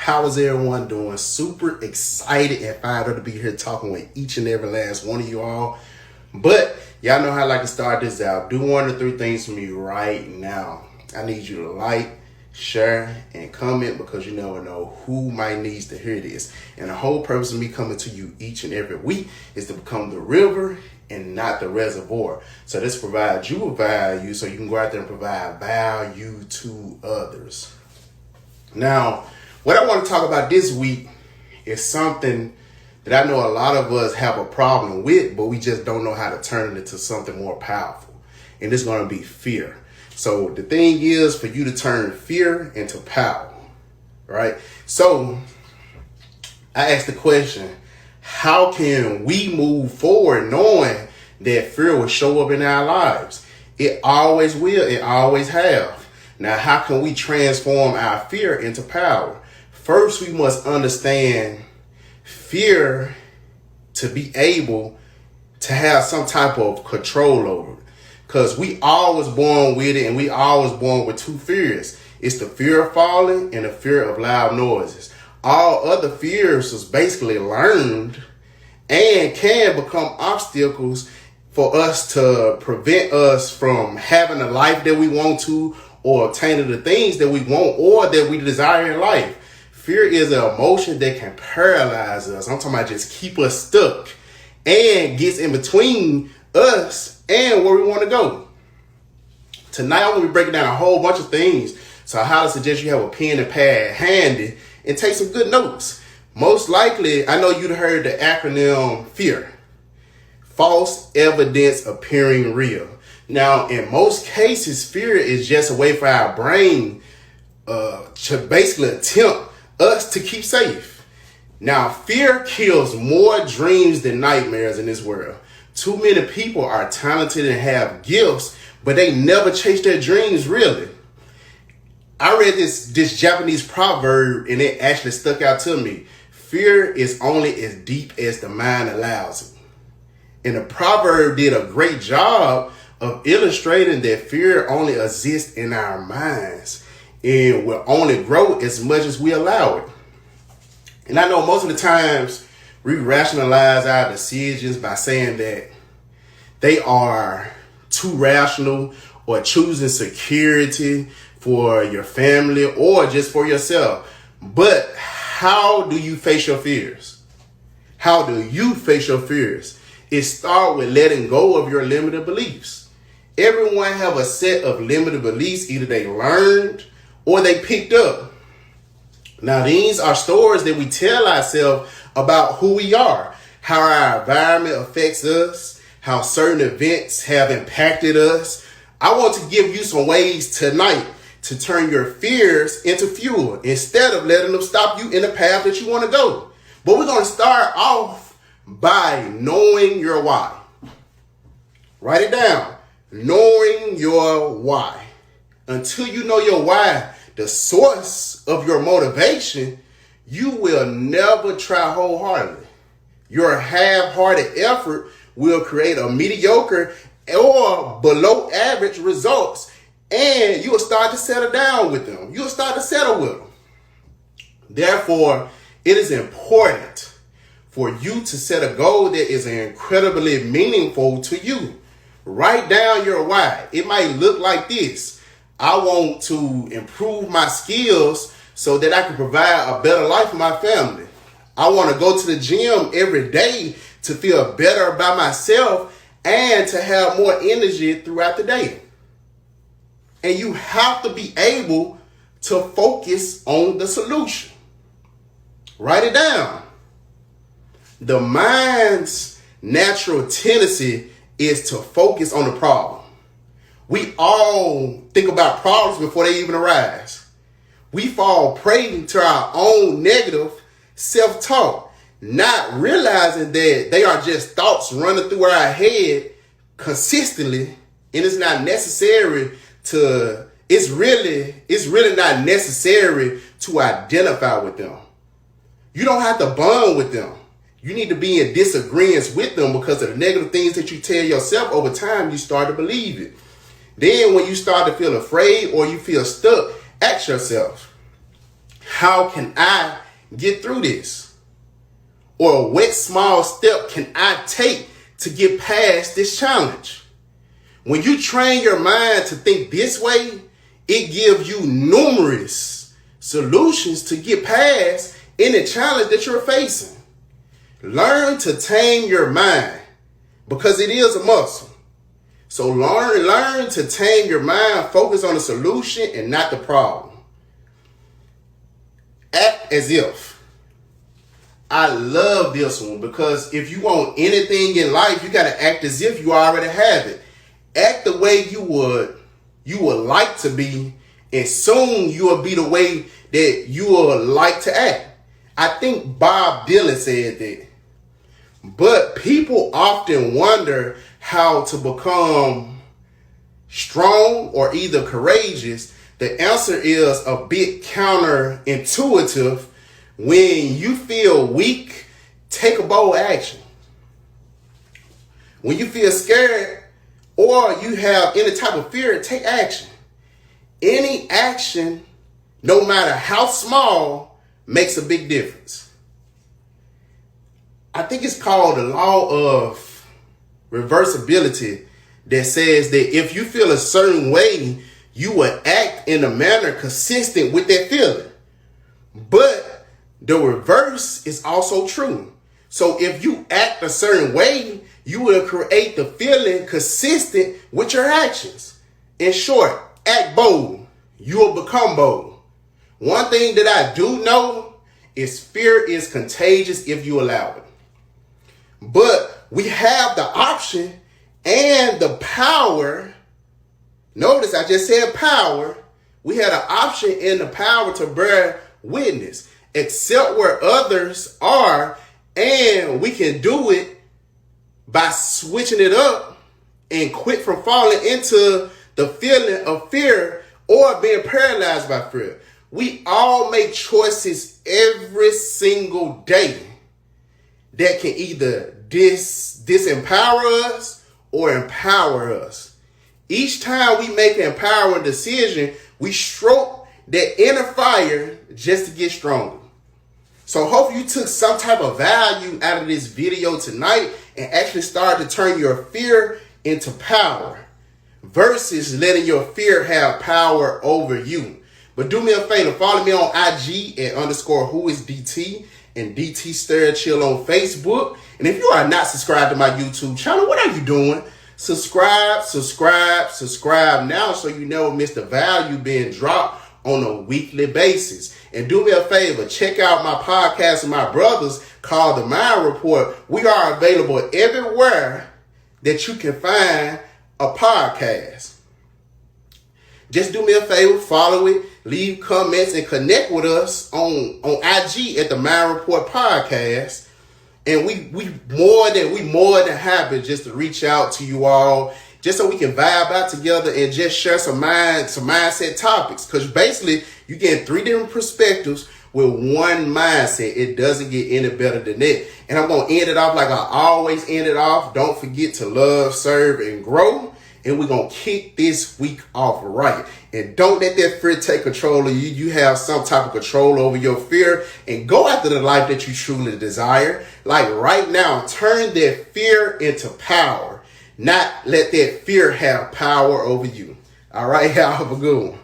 How is everyone doing? Super excited and fired up to be here talking with each and every last one of you all. But y'all know how I like to start this out. Do one or three things for me right now. I need you to like, share, and comment because you never know who might needs to hear this. And the whole purpose of me coming to you each and every week is to become the river and not the reservoir. So this provides you a value so you can go out there and provide value to others. Now, what I want to talk about this week is something that I know a lot of us have a problem with, but we just don't know how to turn it into something more powerful. And it's going to be fear. So the thing is for you to turn fear into power, right? So I asked the question, how can we move forward knowing that fear will show up in our lives? It always will. It always have. Now, how can we transform our fear into power? First, we must understand fear to be able to have some type of control over it. Because we all was born with it, and we all was born with two fears. It's the fear of falling and the fear of loud noises. All other fears is basically learned and can become obstacles for us to prevent us from having the life that we want to or obtaining the things that we want or that we desire in life. Fear is an emotion that can paralyze us. I'm talking about just keep us stuck and gets in between us and where we want to go. Tonight, I'm going to be breaking down a whole bunch of things. So I highly suggest you have a pen and pad handy and take some good notes. Most likely, I know you've heard the acronym FEAR. False evidence appearing real. Now, in most cases, fear is just a way for our brain to basically attempt us to keep safe. Now, fear kills more dreams than nightmares in this world. Too many people are talented and have gifts, but they never chase their dreams really. I read this Japanese proverb and it actually stuck out to me. Fear is only as deep as the mind allows it. And the proverb did a great job of illustrating that fear only exists in our minds and will only grow as much as we allow it. And I know most of the times we rationalize our decisions by saying that they are too rational or choosing security for your family or just for yourself. But how do you face your fears? How do you face your fears? It starts with letting go of your limited beliefs. Everyone have a set of limited beliefs, either they learned or they picked up. Now, these are stories that we tell ourselves about who we are, how our environment affects us, how certain events have impacted us. I want to give you some ways tonight to turn your fears into fuel instead of letting them stop you in the path that you want to go. But we're going to start off by knowing your why. Write it down. Knowing your why. Until you know your why, the source of your motivation, you will never try wholeheartedly. Your half-hearted effort will create a mediocre or below average results, and you will start to settle down with them. You will start to settle with them. Therefore, it is important for you to set a goal that is incredibly meaningful to you. Write down your why. It might look like this. I want to improve my skills so that I can provide a better life for my family. I want to go to the gym every day to feel better about myself and to have more energy throughout the day. And you have to be able to focus on the solution. Write it down. The mind's natural tendency is to focus on the problem. We all think about problems before they even arise. We fall prey to our own negative self-talk, not realizing that they are just thoughts running through our head consistently, and it's not necessary to, it's really not necessary to identify with them. You don't have to bond with them. You need to be in disagreement with them because of the negative things that you tell yourself over time, you start to believe it. Then when you start to feel afraid or you feel stuck, ask yourself, how can I get through this? Or what small step can I take to get past this challenge? When you train your mind to think this way, it gives you numerous solutions to get past any challenge that you're facing. Learn to tame your mind because it is a muscle. So learn to tame your mind, focus on the solution and not the problem. Act as if. I love this one because if you want anything in life, you got to act as if you already have it. Act the way you would like to be, and soon you will be the way that you would like to act. I think Bob Dylan said that. But people often wonder how to become strong or either courageous. The answer is a bit counterintuitive. When you feel weak, take a bold action. When you feel scared or you have any type of fear, take action. Any action, no matter how small, makes a big difference. I think it's called the law of reversibility that says that if you feel a certain way, you will act in a manner consistent with that feeling. But the reverse is also true. So if you act a certain way, you will create the feeling consistent with your actions. In short, act bold. You will become bold. One thing that I do know is fear is contagious if you allow it. But we have the option and the power. Notice I just said power. We had an option and the power to bear witness. Accept where others are, and we can do it by switching it up and quit from falling into the feeling of fear or being paralyzed by fear. We all make choices every single day that can either disempower us or empower us. Each time we make an empowering decision, we stroke that inner fire just to get stronger. So hopefully you took some type of value out of this video tonight and actually started to turn your fear into power versus letting your fear have power over you. But do me a favor, follow me on IG at _whoisDT and DT Sturghill on Facebook. And if you are not subscribed to my YouTube channel, what are you doing? Subscribe now so you never miss the value being dropped on a weekly basis. And do me a favor, check out my podcast with my brothers called The Mind Report. We are available everywhere that you can find a podcast. Just do me a favor, follow it, leave comments, and connect with us on IG at The Mind Report Podcast. And we more than happy just to reach out to you all, just so we can vibe out together and just share some mindset topics. Because basically, you get 3 different perspectives with one mindset. It doesn't get any better than that. And I'm going to end it off like I always end it off. Don't forget to love, serve, and grow. And we're going to kick this week off right. And don't let that fear take control of you. You have some type of control over your fear and go after the life that you truly desire. Like right now, turn that fear into power. Not let that fear have power over you. All right, y'all have a good one.